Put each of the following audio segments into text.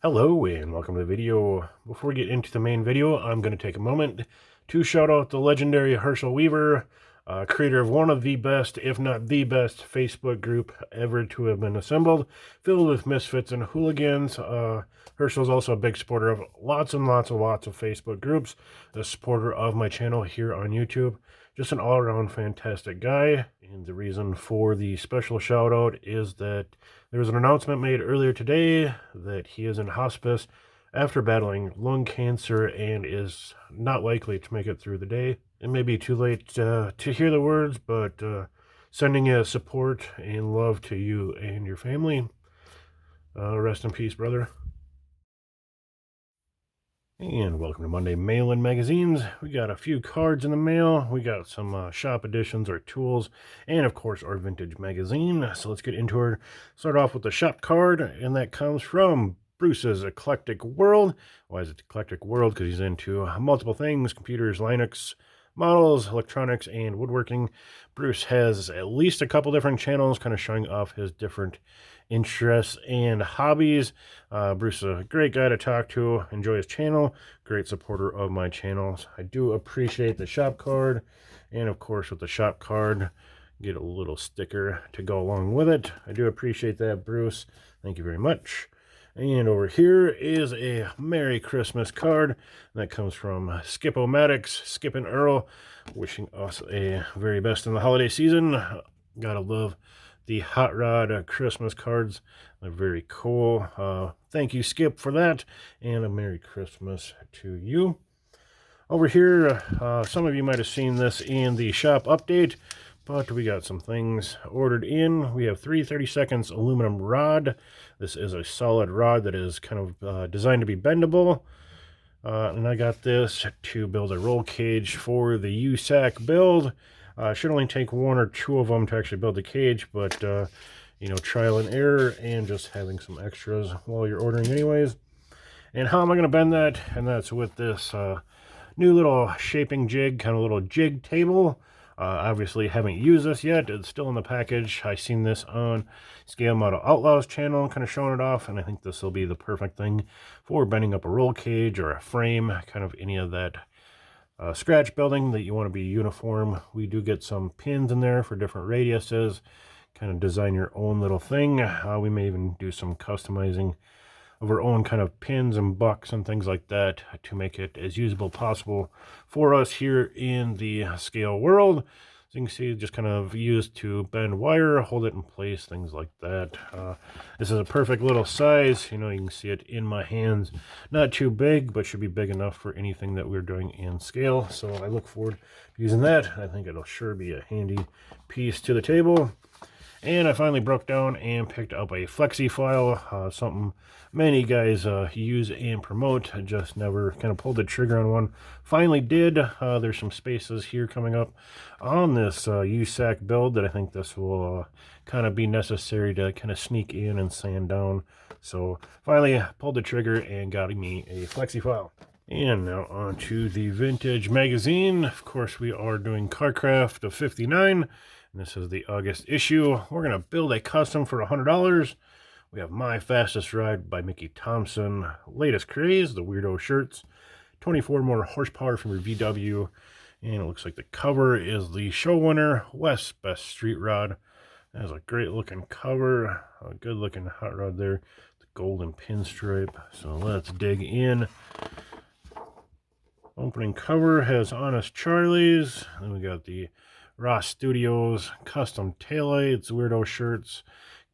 Hello and welcome to the video. Before we get into the main video, I'm going to take a moment to shout out the legendary Hershel Weaver, creator of one of the best, if not the best, Facebook group ever to have been assembled, filled with misfits and hooligans. Hershel's also a big supporter of lots and lots of Facebook groups, a supporter of my channel here on YouTube. Just an all-around fantastic guy, and the reason for the special shout out is that there was an announcement made earlier today that he is in hospice after battling lung cancer and is not likely to make it through the day. It may be too late to hear the words, but sending a support and love to you and your family. Rest in peace, brother. And welcome to Monday Mail-In Magazines. We got a few cards in the mail. We got some shop editions, our tools, and of course our vintage magazine. So let's get into it. Start off with the shop card, and that comes from Bruce's Eclectic World. Why is it Eclectic World? Because he's into multiple things: computers, Linux, models, electronics, and woodworking. Bruce has at least a couple different channels kind of showing off his different interests and hobbies. Bruce is a great guy to talk to. Enjoy his channel. Great supporter of my channels. I do appreciate the shop card. And of course, with the shop card, get a little sticker to go along with it. I do appreciate that, Bruce. Thank you very much. And over here is a Merry Christmas card that comes from Skip-o-Matics, Skip and Earl, wishing us a very best in the holiday season. Gotta love the Hot Rod Christmas cards. They're very cool. Thank you, Skip, for that, and a Merry Christmas to you. Over here, some of you might have seen this in the shop update, but we got some things ordered in. We have 3 30-seconds aluminum rod. This is a solid rod that is kind of designed to be bendable. And I got this to build a roll cage for the USAC build. Should only take 1 or 2 of them to actually build the cage, but you know, trial and error and just having some extras while you're ordering anyways. And how am I going to bend that? And that's with this new little shaping jig, kind of little jig table. Obviously haven't used this yet. It's still in the package. I seen this on Scale Model Outlaws channel, kind of showing it off, and I think this will be the perfect thing for bending up a roll cage or a frame, kind of any of that scratch building that you want to be uniform. We do get some pins in there for different radiuses. Kind of design your own little thing. We may even do some customizing of our own kind of pins and bucks and things like that to make it as usable possible for us here in the scale world. As you can see, just kind of used to bend wire, hold it in place, things like that. This is a perfect little size. You know, you can see it in my hands. Not too big, but should be big enough for anything that we're doing in scale. So I look forward to using that. I think it'll sure be a handy piece to the table. And I finally broke down and picked up a flexi file, something many guys use and promote. I just never kind of pulled the trigger on one. Finally did. There's some spaces here coming up on this USAC build that I think this will kind of be necessary to kind of sneak in and sand down. So finally pulled the trigger and got me a flexi file. And now on to the vintage magazine. Of course, we are doing Carcraft of 59. This is the August issue. We're going to build a custom for $100. We have My Fastest Ride by Mickey Thompson. Latest craze, the Weirdo shirts. 24 more horsepower from your VW. And it looks like the cover is the show winner, West's Best Street Rod. That is a great looking cover. A good looking hot rod there. The golden pinstripe. So let's dig in. Opening cover has Honest Charlie's. Then we got the Ross Studios custom taillights, Weirdo shirts,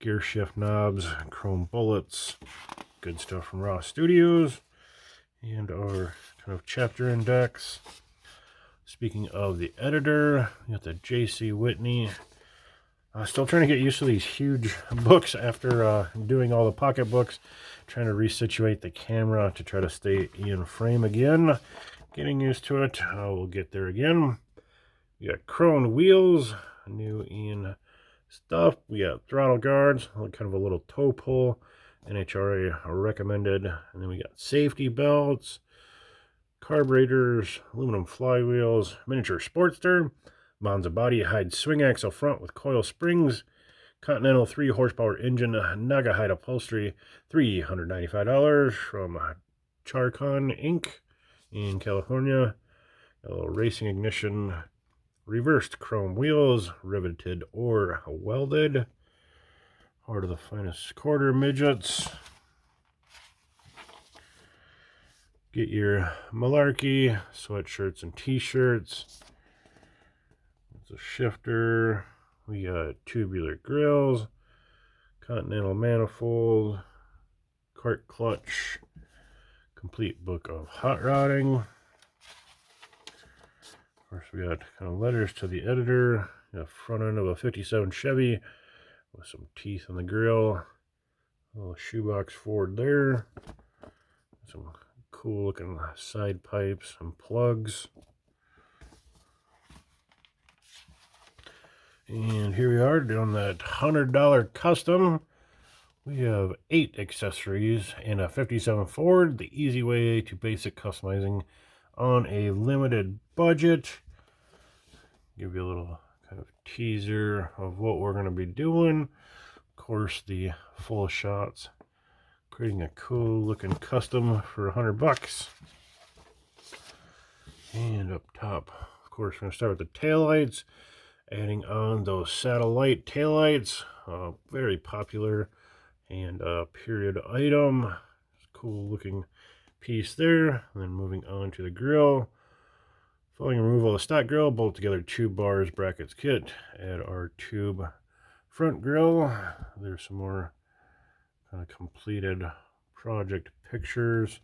gear shift knobs, chrome bullets. Good stuff from Ross Studios. And our kind of chapter index. Speaking of the editor, we got the J.C. Whitney. Still trying to get used to these huge books after doing all the pocket books. Trying to resituate the camera to try to stay in frame again. Getting used to it. We'll get there again. We got chrome wheels, new in stuff. We got throttle guards, kind of a little toe pull, NHRA recommended. And then we got safety belts, carburetors, aluminum flywheels, miniature Sportster, Monza body hide swing axle front with coil springs, Continental 3 horsepower engine, Naga hide upholstery, $395 from Charcon Inc. in California. A little racing ignition, reversed chrome wheels, riveted or welded. Heart of the finest quarter midgets. Get your malarkey sweatshirts and t-shirts. It's a shifter. We got tubular grills, continental manifold, cart clutch, complete book of hot rodding. Of course, we got kind of letters to the editor. The front end of a 57 Chevy with some teeth in the grill. A little shoebox Ford there. Some cool looking side pipes and plugs. And here we are doing that $100 custom. We have 8 accessories and a 57 Ford, the easy way to basic customizing on a limited budget. Give you a little kind of teaser of what we're going to be doing. Of course, the full shots, creating a cool looking custom for $100. And up top, of course, we're going to start with the taillights. Adding on those satellite taillights, very popular and period item. Cool looking piece there. And then moving on to the grill. Following removal of the stock grill, bolt together tube bars, brackets kit. Add our tube front grill. There's some more kind of completed project pictures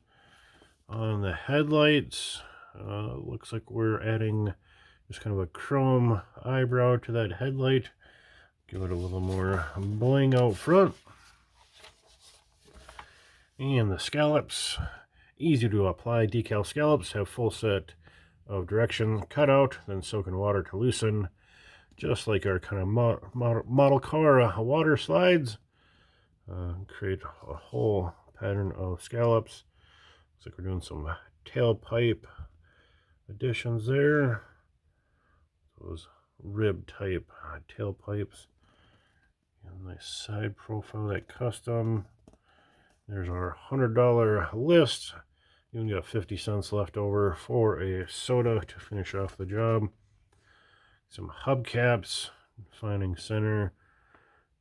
on the headlights. Looks like we're adding just kind of a chrome eyebrow to that headlight. Give it a little more bling out front. And the scallops, easy to apply decal scallops, have full set of direction cut out, then soak in water to loosen, just like our kind of model car water slides. Create a whole pattern of scallops. Looks like we're doing some tailpipe additions there. Those rib type tailpipes. Nice side profile, that custom. There's our $100 list. You only got 50 cents left over for a soda to finish off the job. Some hubcaps, defining center,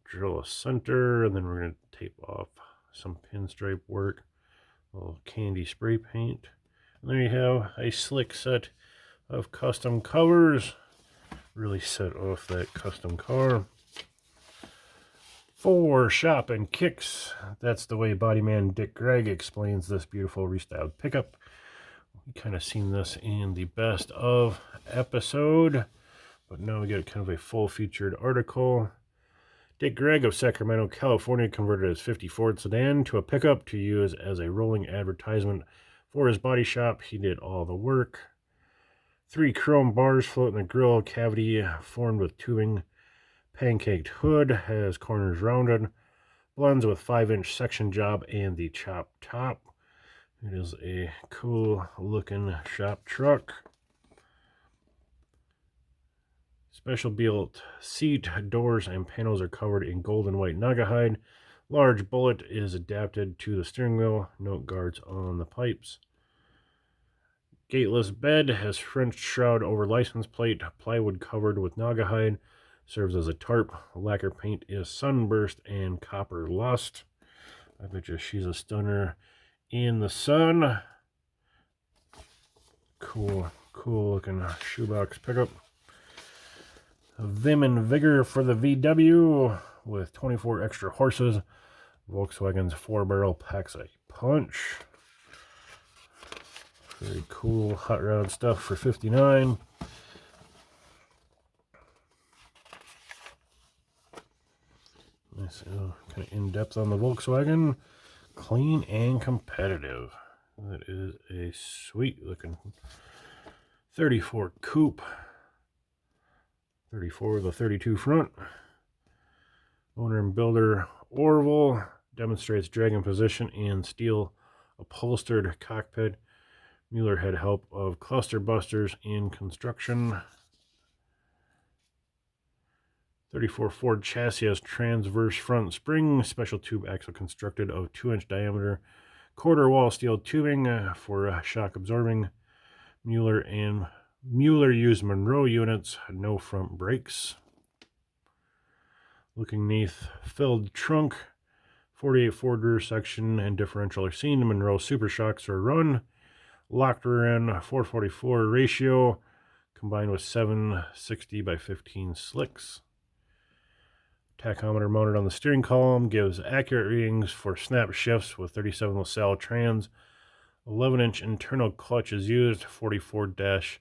drill a center, and then we're going to tape off some pinstripe work, a little candy spray paint. And there you have a slick set of custom covers. Really set off that custom car. For shop and kicks, that's the way Bodyman Dick Gregg explains this beautiful restyled pickup. We kind of seen this in the best of episode, but now we get kind of a full featured article. Dick Gregg of Sacramento, California converted his 50 Ford sedan to a pickup to use as a rolling advertisement for his body shop. He did all the work. 3 chrome bars float in the grill cavity formed with tubing. Pancaked hood has corners rounded. Blends with 5-inch section job and the chop top. It is a cool looking shop truck. Special built seat, doors, and panels are covered in gold and white Naga hide. Large bullet is adapted to the steering wheel. Note guards on the pipes. Gateless bed has French shroud over license plate. Plywood covered with Naga hide. Serves as a tarp. Lacquer paint is sunburst and copper lust. I bet you she's a stunner in the sun. Cool looking shoebox pickup. Vim and Vigor for the VW with 24 extra horses. Volkswagen's 4-barrel packs a punch. Very cool hot rod stuff for $59. Nice, kind of in-depth on the Volkswagen. Clean and competitive. That is a sweet looking 34 coupe. 34 with a 32 front. Owner and builder Orville demonstrates dragon position in steel upholstered cockpit. Mueller had help of cluster busters in construction. 34 Ford chassis has transverse front spring, special tube axle constructed of 2-inch diameter, quarter wall steel tubing for shock absorbing. Mueller used Monroe units, no front brakes. Looking neath, filled trunk, 48 Ford rear section and differential are seen. Monroe super shocks are run. Locked rear end, 444 ratio, combined with 760 by 15 slicks. Tachometer mounted on the steering column gives accurate readings for snap shifts with 37 LaSalle trans. 11-inch internal clutch is used. 44 dash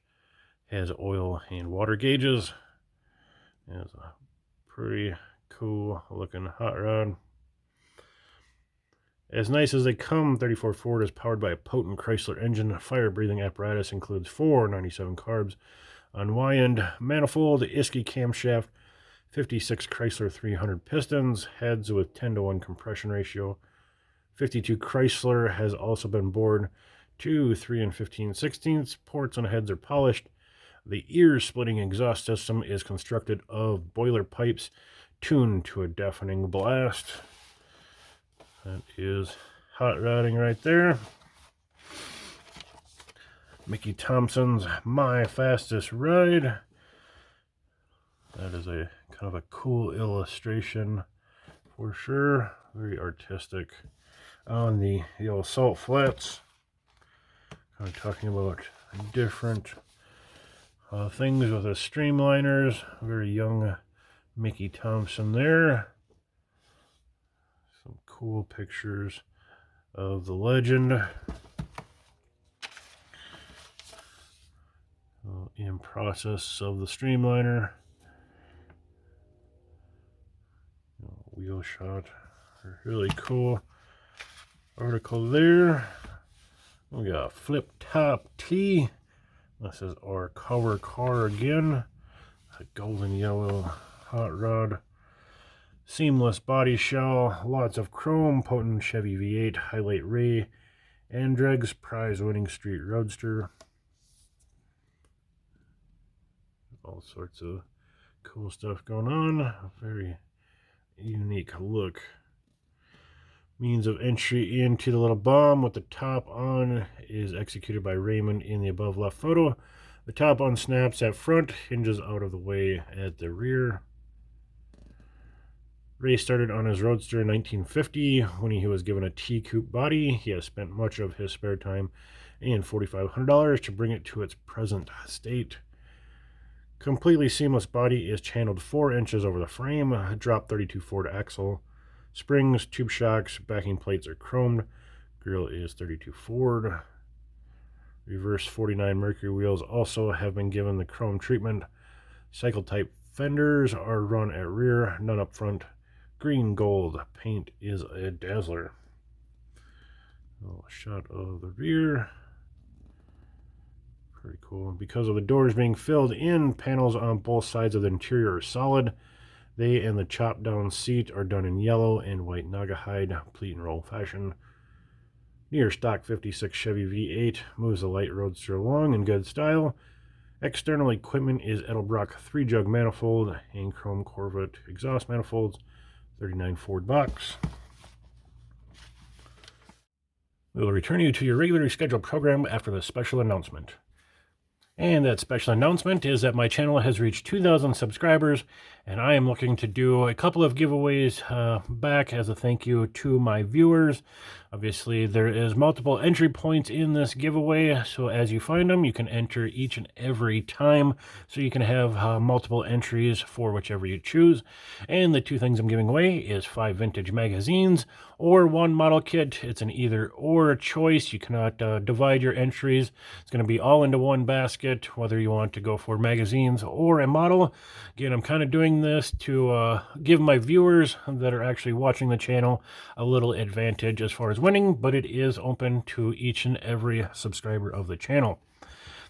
has oil and water gauges. It's a pretty cool looking hot rod. As nice as they come, 34 Ford is powered by a potent Chrysler engine. Fire breathing apparatus includes 4 97 carbs on Y-end manifold, Iski camshaft, 56 Chrysler 300 pistons, heads with 10-to-1 compression ratio. 52 Chrysler has also been bored. 2 3 and 15/16 ports on heads are polished. The ear-splitting exhaust system is constructed of boiler pipes tuned to a deafening blast. That is hot rodding right there. Mickey Thompson's My Fastest Ride. That is a kind of a cool illustration for sure. Very artistic. On the old salt flats, kind of talking about different things with the streamliners. Very young Mickey Thompson there. Some cool pictures of the legend. In process of the streamliner. Wheel shot. Really cool article there. We got a flip top T. This is our cover car again. A golden yellow hot rod. Seamless body shell. Lots of chrome. Potent Chevy V8. Highlight Ray Andregs. Prize winning street roadster. All sorts of cool stuff going on. A very unique look. Means of entry into the little bomb with the top on is executed by Raymond in the above left photo. The top on snaps at front, hinges out of the way at the rear. Ray started on his Roadster in 1950 when he was given a T-coupe body. He has spent much of his spare time and $4,500 to bring it to its present state. Completely seamless body is channeled 4 inches over the frame. Drop 32 Ford axle. Springs, tube shocks, backing plates are chromed. Grille is 32 Ford. Reverse 49 Mercury wheels also have been given the chrome treatment. Cycle type fenders are run at rear, none up front. Green gold paint is a dazzler. A shot of the rear. Pretty cool. Because of the doors being filled in, panels on both sides of the interior are solid. They and the chopped down seat are done in yellow and white Naugahyde, pleat and roll fashion. Near stock 56 Chevy V8 moves the light roadster along in good style. External equipment is Edelbrock 3-jug manifold and chrome Corvette exhaust manifolds. 39 Ford box. We will return you to your regularly scheduled program after the special announcement. And that special announcement is that my channel has reached 2,000 subscribers, and I am looking to do a couple of giveaways back as a thank you to my viewers. Obviously, there is multiple entry points in this giveaway, so as you find them, you can enter each and every time, so you can have multiple entries for whichever you choose. And the 2 things I'm giving away is 5 vintage magazines or 1 model kit. It's an either or choice. You cannot divide your entries. It's going to be all into one basket, whether you want to go for magazines or a model. Again, I'm kind of doing this to give my viewers that are actually watching the channel a little advantage as far as winning, but it is open to each and every subscriber of the channel.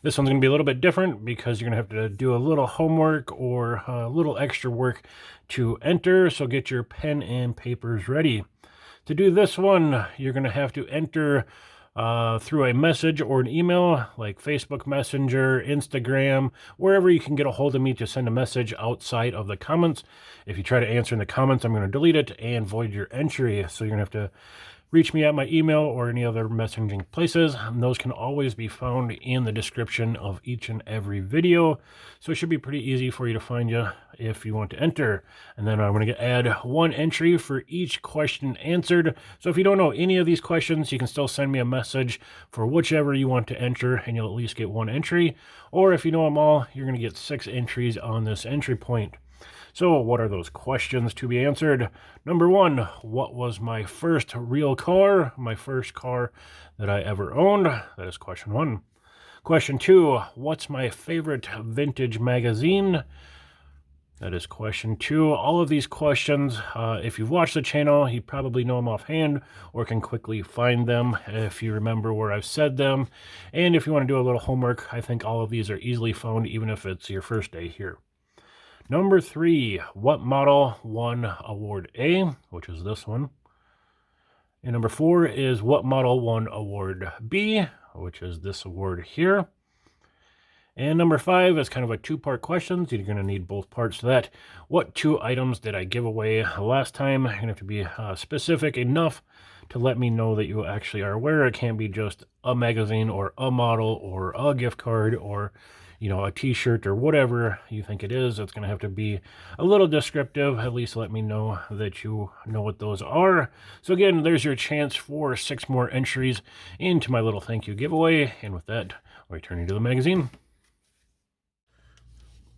This one's going to be a little bit different because you're going to have to do a little homework or a little extra work to enter, so get your pen and papers ready. To do this one, you're going to have to enter through a message or an email like Facebook Messenger, Instagram, wherever you can get a hold of me to send a message outside of the comments. If you try to answer in the comments, I'm going to delete it and void your entry. So you're going to have to reach me at my email or any other messaging places. And those can always be found in the description of each and every video. So it should be pretty easy for you to find you if you want to enter. And then I'm going to add one entry for each question answered. So if you don't know any of these questions, you can still send me a message for whichever you want to enter, and you'll at least get one entry. Or if you know them all, you're going to get 6 entries on this entry point. So what are those questions to be answered? Number 1, what was my first real car? My first car that I ever owned? That is question 1. Question 2, what's my favorite vintage magazine? That is question 2. All of these questions, if you've watched the channel, you probably know them offhand or can quickly find them if you remember where I've said them. And if you want to do a little homework, I think all of these are easily found even if it's your first day here. Number 3, what model won Award A, which is this one. And number 4 is what model won Award B, which is this award here. And number 5 is kind of a 2-part question, so you're going to need both parts to that. What 2 items did I give away last time? You're going to have to be specific enough to let me know that you actually are aware. It can't be just a magazine or a model or a gift card or a t-shirt or whatever you think it is. It's going to have to be a little descriptive. At least let me know that you know what those are. So again, there's your chance for 6 more entries into my little thank you giveaway. And with that, I turn you to the magazine.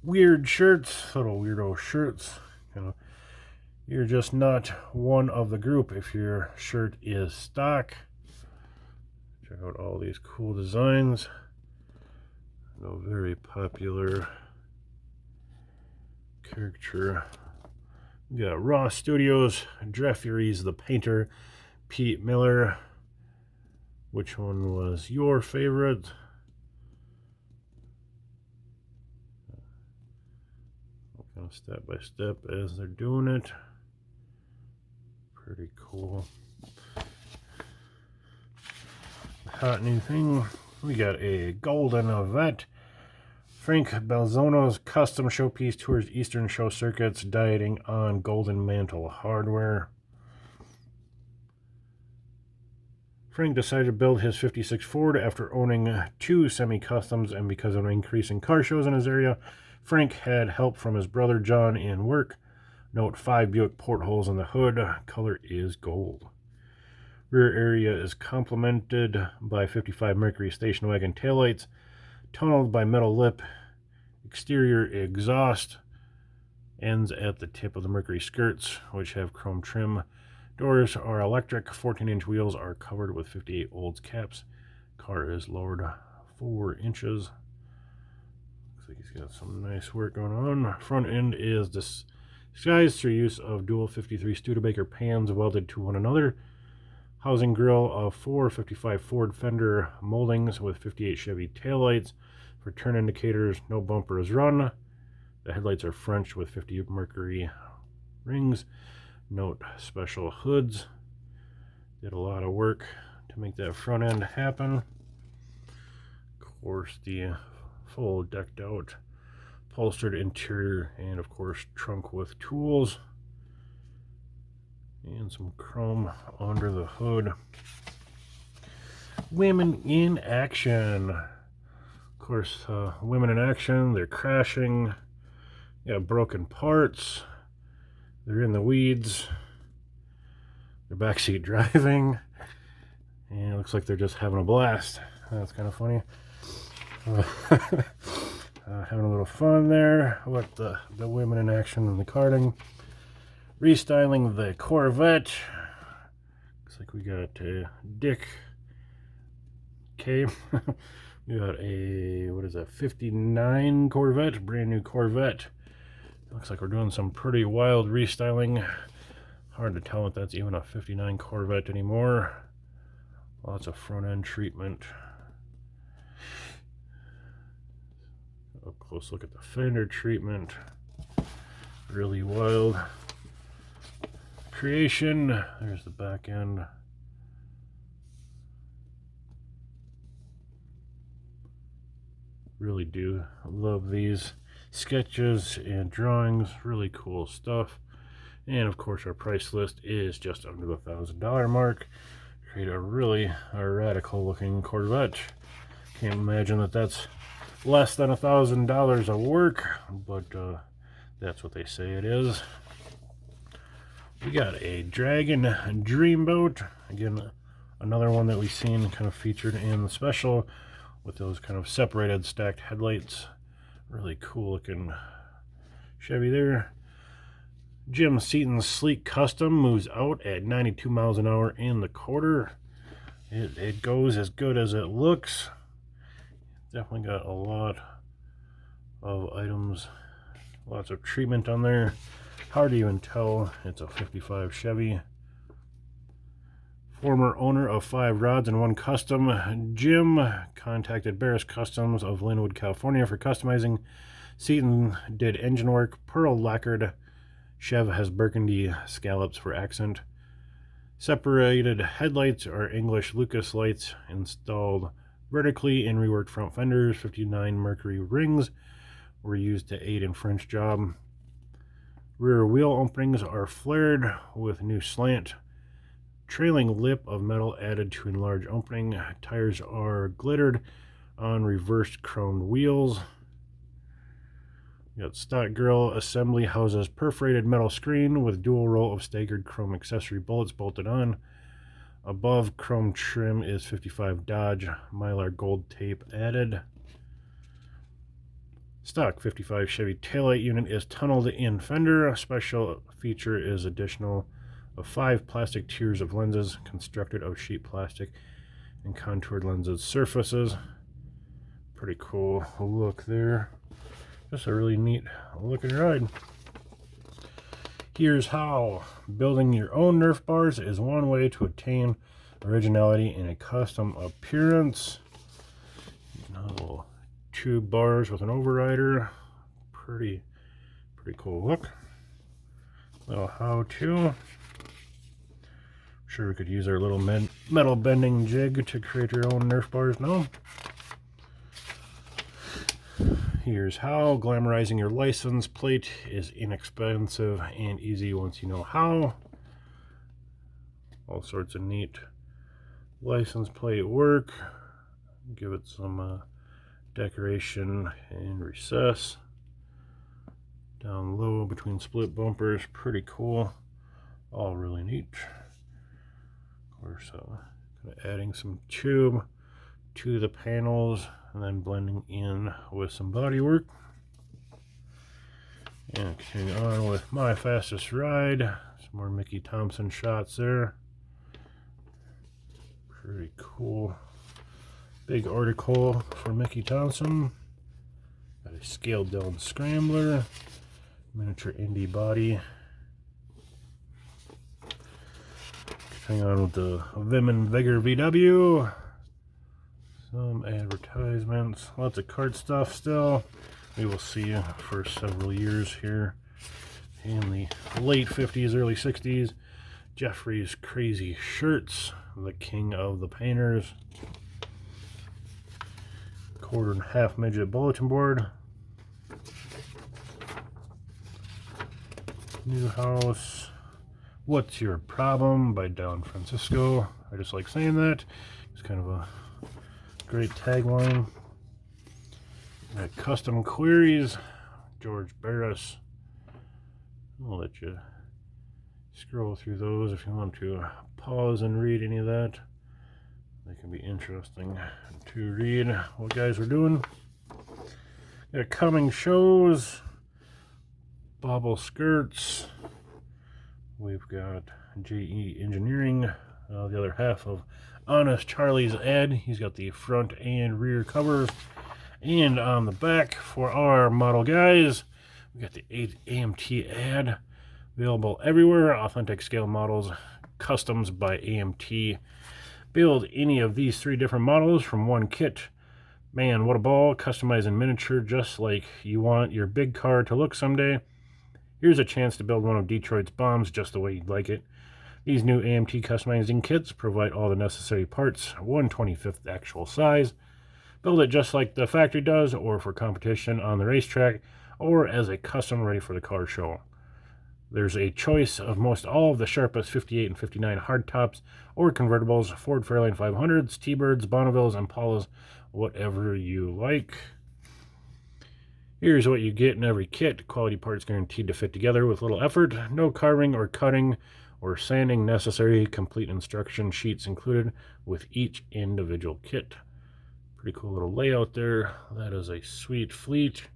Weird shirts, little weirdo shirts. You're just not one of the group if your shirt is stock. Check out all these cool designs. Very popular caricature. We got Raw Studios, Jeffries the painter, Pete Miller. Which one was your favorite? Kind of step by step as they're doing it. Pretty cool. Hot new thing. We got a golden vet. Frank Belzono's custom showpiece tours Eastern show circuits, dieting on golden mantle hardware. Frank decided to build his 56 Ford after owning 2 semi-customs, and because of an increase in car shows in his area, Frank had help from his brother John in work. Note 5 Buick portholes in the hood. Color is gold. Rear area is complemented by 55 Mercury station wagon taillights, tunneled by metal lip. Exterior exhaust ends at the tip of the Mercury skirts, which have chrome trim. Doors are electric. 14-inch wheels are covered with 58 olds caps. Car is lowered 4 inches. Looks like he's got some nice work going on. Front end is disguised through use of dual 53 Studebaker pans welded to one another. Housing grill of 4 55 Ford fender moldings with 58 Chevy taillights. For turn indicators, no bumpers run. The headlights are French with 50 Mercury rings. Note special hoods. Did a lot of work to make that front end happen. Of course, the full decked out upholstered interior, and of course trunk with tools. And some chrome under the hood. Women in action. Of course, women in action. They're crashing. Got broken parts. They're in the weeds. They're backseat driving. And it looks like they're just having a blast. That's kind of funny. Having a little fun there with the women in action and the karting. Restyling the Corvette. Looks like we got Dick K. We got a, what is that, 59 Corvette, brand new Corvette. Looks like we're doing some pretty wild restyling. Hard to tell if that's even a 59 Corvette anymore. Lots of front end treatment. A close look at the fender treatment. Really wild creation. There's the back end. Really do love these sketches and drawings. Really cool stuff. And of course our price list is just under the $1,000 mark. Create a really radical looking Corvette. Can't imagine that that's less than $1,000 of work, but that's what they say it is. We got a Dragon Dreamboat. Again, another one that we've seen kind of featured in the special with those kind of separated stacked headlights. Really cool looking Chevy there. Jim Seaton's Sleek Custom moves out at 92 miles an hour in the quarter. It goes as good as it looks. Definitely got a lot of items, lots of treatment on there. Hard to even tell it's a 55 Chevy. Former owner of 5 rods and 1 custom, Jim contacted Barris Customs of Linwood, California for customizing. Seaton did engine work, pearl lacquered. Chev has burgundy scallops for accent. Separated headlights are English Lucas lights installed vertically in reworked front fenders. 59 Mercury rings were used to aid in French job. Rear wheel openings are flared with new slant. Trailing lip of metal added to enlarged opening. Tires are glittered on reversed chromed wheels. We got stock grill assembly houses perforated metal screen with dual row of staggered chrome accessory bullets bolted on. Above chrome trim is 55 Dodge Mylar gold tape added. Stock 55 Chevy taillight unit is tunneled in fender. A special feature is additional of 5 plastic tiers of lenses constructed of sheet plastic and contoured lenses surfaces. Pretty cool look there. Just a really neat looking ride. Here's how. Building your own Nerf bars is one way to attain originality in a custom appearance. Little 2 bars with an overrider. Pretty cool look. Little how-to. Sure we could use our little metal bending jig to create your own Nerf bars now. Here's how. Glamorizing your license plate is inexpensive and easy once you know how. All sorts of neat license plate work. Give it some decoration and recess. Down low between split bumpers. Pretty cool. All really neat. Of course, kind of adding some tube to the panels and then blending in with some body work. And continuing on with my fastest ride. Some more Mickey Thompson shots there. Pretty cool. Big article for Mickey Thompson. Got a scaled down scrambler. Miniature Indy body. Hang on with the Vim and Vigor VW. Some advertisements. Lots of kart stuff still. We will see for several years here. In the late 50s, early 60s. Jeffrey's Crazy Shirts. The king of the painters. 1/4 midget bulletin board. New House. What's Your Problem by Don Francisco. I just like saying that. It's kind of a great tagline. Custom Queries. George Barris. I'll let you scroll through those if you want to pause and read any of that. They can be interesting to read what guys are doing. Got coming shows. Bobble skirts. We've got JE Engineering, the other half of Honest Charlie's ad. He's got the front and rear covers. And on the back for our model guys, we got the 8 AMT ad. Available everywhere. Authentic scale models. Customs by AMT. Build any of these 3 different models from one kit. Man, what a ball. Customize in miniature just like you want your big car to look someday. Here's a chance to build one of Detroit's bombs just the way you'd like it. These new AMT customizing kits provide all the necessary parts, 1/25th actual size. build it just like the factory does, or for competition on the racetrack, or as a custom ready for the car show. There's a choice of most all of the sharpest 58 and 59 hardtops or convertibles, Ford Fairlane 500s, T-Birds, Bonnevilles, Impalas, whatever you like. Here's what you get in every kit. Quality parts guaranteed to fit together with little effort. No carving or cutting or sanding necessary. Complete instruction sheets included with each individual kit. Pretty cool little layout there. That is a sweet fleet.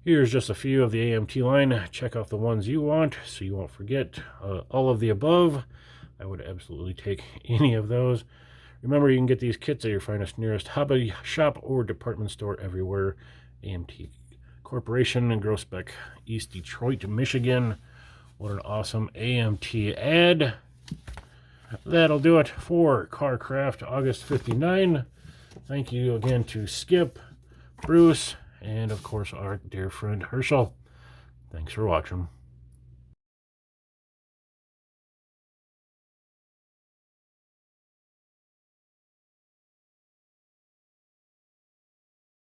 Here's just a few of the AMT line. Check off the ones you want so you won't forget. All of the above, I would absolutely take any of those. Remember, you can get these kits at your finest nearest hobby shop or department store everywhere. AMT Corporation in Groesbeck, East Detroit, Michigan. What an awesome AMT ad. That'll do it for CarCraft August 59. Thank you again to Skip, Bruce, and of course our dear friend Hershel. Thanks for watching.